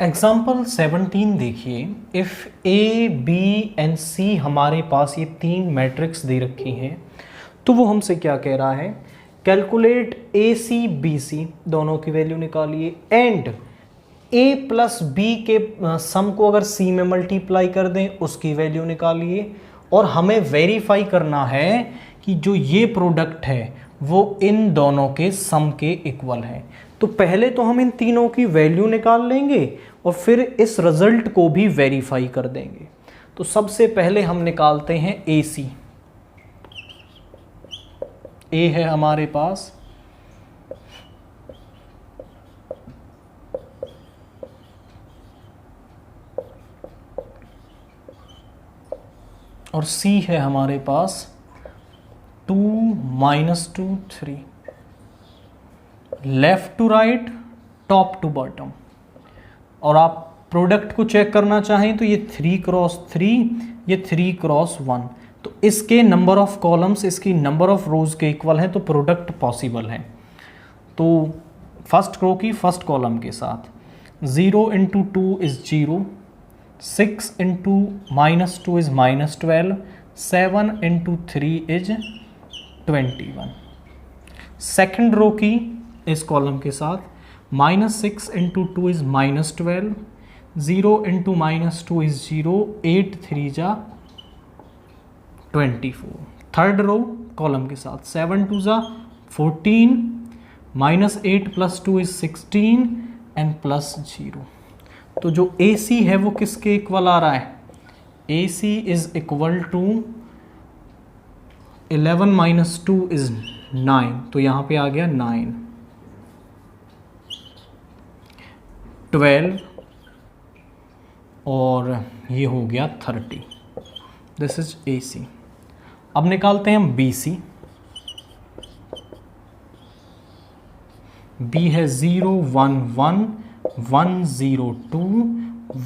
Example 17 देखिए, if A B and सी हमारे पास ये तीन मैट्रिक्स दे रखी हैं तो वो हमसे क्या कह रहा है, कैलकुलेट ए सी बी सी, दोनों की वैल्यू निकालिए एंड ए प्लस बी के सम को अगर सी में मल्टीप्लाई कर दें उसकी वैल्यू निकालिए, और हमें वेरीफाई करना है कि जो ये प्रोडक्ट है वो इन दोनों के सम के इक्वल है। तो पहले तो हम इन तीनों की वैल्यू निकाल लेंगे और फिर इस रिजल्ट को भी वेरीफाई कर देंगे। तो सबसे पहले हम निकालते हैं ए सी। ए है हमारे पास, और सी है हमारे पास 2 - 2 3, left to right, top to bottom. और आप प्रोडक्ट को चेक करना चाहें तो ये 3x3, ये 3x1, तो इसके नंबर ऑफ कॉलम्स इसकी नंबर ऑफ रोज के इक्वल है, तो प्रोडक्ट पॉसिबल है। तो फर्स्ट रो की फर्स्ट कॉलम के साथ 0 × 2 is 0, 6 × -2 is -12, 7 × 3 is 21। Second row की इस कॉलम के साथ -6 × 2 इज -12, 0 × -2 इज 0, 8 3 जा 24। थर्ड रो कॉलम के साथ 7 2 जा 14, -8 + 2 इज 16 एंड +0। तो जो ए सी है वो किसके इक्वल आ रहा है, ए सी इज इक्वल टू 11 - 2 इज 9, तो यहाँ पे आ गया 9, 12 और ये हो गया 30। दिस इज ए सी। अब निकालते हैं हम बी सी। बी है 0 1 1 1 0 2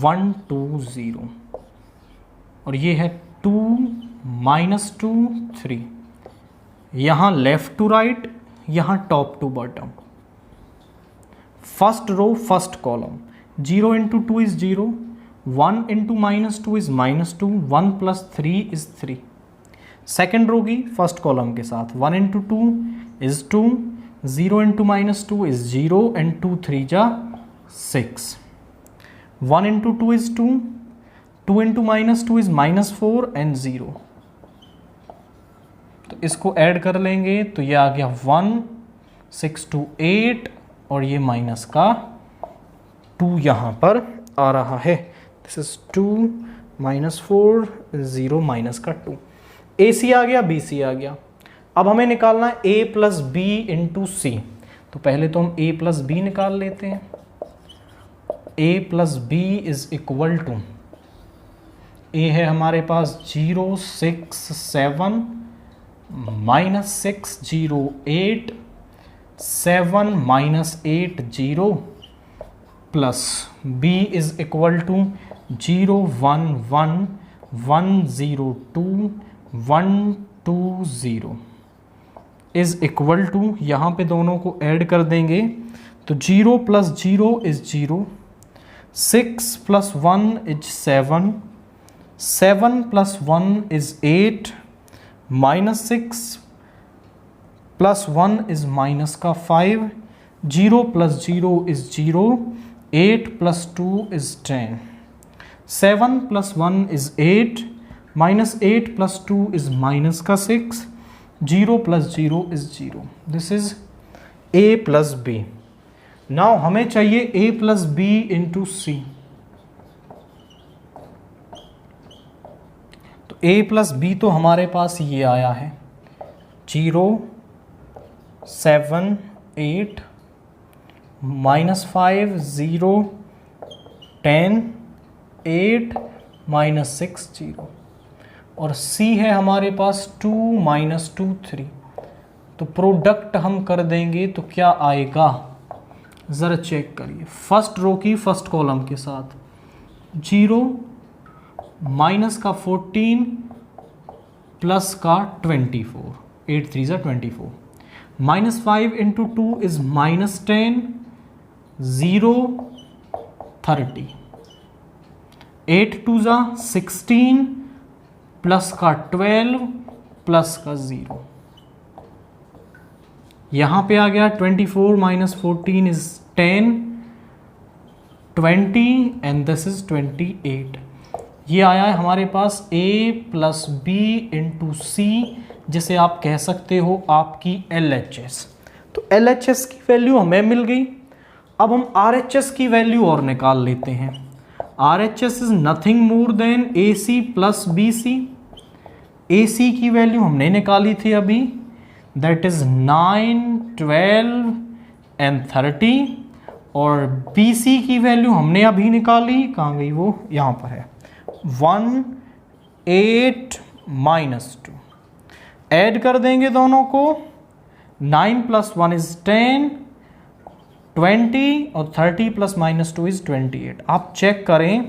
1 2 0, और ये है 2 - 2 3। यहाँ लेफ्ट टू राइट, यहाँ top to bottom. First row first column 0 × 2 is 0, 1 × -2 is -2, 1 + 3 is 3। Second row की फर्स्ट कॉलम के साथ 1 × 2 इज 2, 0 × -2 इज 0 एंड 2 3 जा 6, 1 × 2 इज 2, 2 × -2 इज -4 एंड 0। तो इसको ऐड कर लेंगे तो ये आ गया 1 6 2 8, और ये माइनस का 2 यहाँ पर आ रहा है। दिस इज 2 - 4 0 माइनस का 2। ए सी आ गया, बी सी आ गया। अब हमें निकालना है ए प्लस बी इंटू सी। तो पहले तो हम ए प्लस बी निकाल लेते हैं। A plus B is equal to, A है हमारे पास 0 6 7 -6 0 8, 7 - 8 0, plus b is equal to 0 1 1 1 0 2 1 2 0 is equal to, यहाँ पे दोनों को ऐड कर देंगे तो 0 + 0 is 0, 6 + 1 is 7, 7 + 1 is 8, -6 + 1 is minus का 5, 0 + 0 is 0, 8 + 2 is 10, 7 + 1 is 8, -8 + 2 is minus का 6, 0 + 0 is 0। This is a + b। Now हमें चाहिए a + b इंटू सी। तो a + b तो हमारे पास ये आया है 0 7 8 -5 0 10 8 -6 0, और c है हमारे पास 2 - 2 3। तो प्रोडक्ट हम कर देंगे तो क्या आएगा, ज़रा चेक करिए। फर्स्ट रो की फर्स्ट कॉलम के साथ 0 माइनस का 14 प्लस का 24, 8 3 ज़ा 24, -5 × 2 इज -10, 0 30, 8 2 जा 16 प्लस का 12 प्लस का 0, यहां पे आ गया 24 minus 14 is 10, 20 and this is 28। ये आया है हमारे पास a प्लस बी इंटू सी, जिसे आप कह सकते हो आपकी LHS। तो LHS की वैल्यू हमें मिल गई। अब हम RHS की वैल्यू और निकाल लेते हैं। RHS is nothing more than AC plus BC। AC की वैल्यू हमने निकाली थी अभी, दैट इज 9, 12 एंड 30, और BC की वैल्यू हमने अभी निकाली, कहाँ गई वो, यहाँ पर है, 1, 8 माइनस 2। ऐड कर देंगे दोनों को, 9 प्लस 1 इज 10, 20 और 30 प्लस माइनस 2 इज 28। आप चेक करें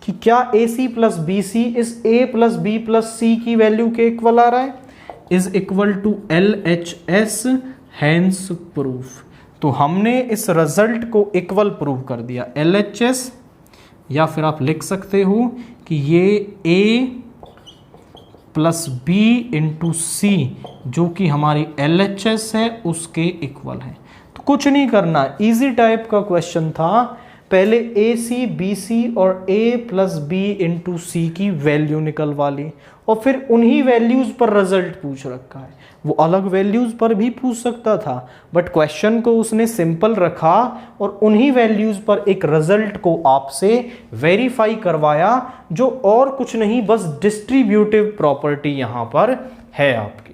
कि क्या AC प्लस BC इस A plus B plus C की वैल्यू के इक्वल आ रहा है, is equal to LHS, hence proof. तो हमने इस रिजल्ट को इक्वल प्रूव कर दिया। LHS, या फिर आप लिख सकते हो कि ये A plus B into C जो कि हमारी LHS है उसके इक्वल है। तो कुछ नहीं करना, इजी टाइप का क्वेश्चन था। पहले AC, BC और A plus B into C की वैल्यू निकलवा ली और फिर उन्हीं वैल्यूज पर रिजल्ट पूछ रखा है। वो अलग वैल्यूज पर भी पूछ सकता था, बट क्वेश्चन को उसने सिंपल रखा और उन्हीं वैल्यूज पर एक रिजल्ट को आपसे वेरीफाई करवाया, जो और कुछ नहीं बस डिस्ट्रीब्यूटिव प्रॉपर्टी यहां पर है आपकी।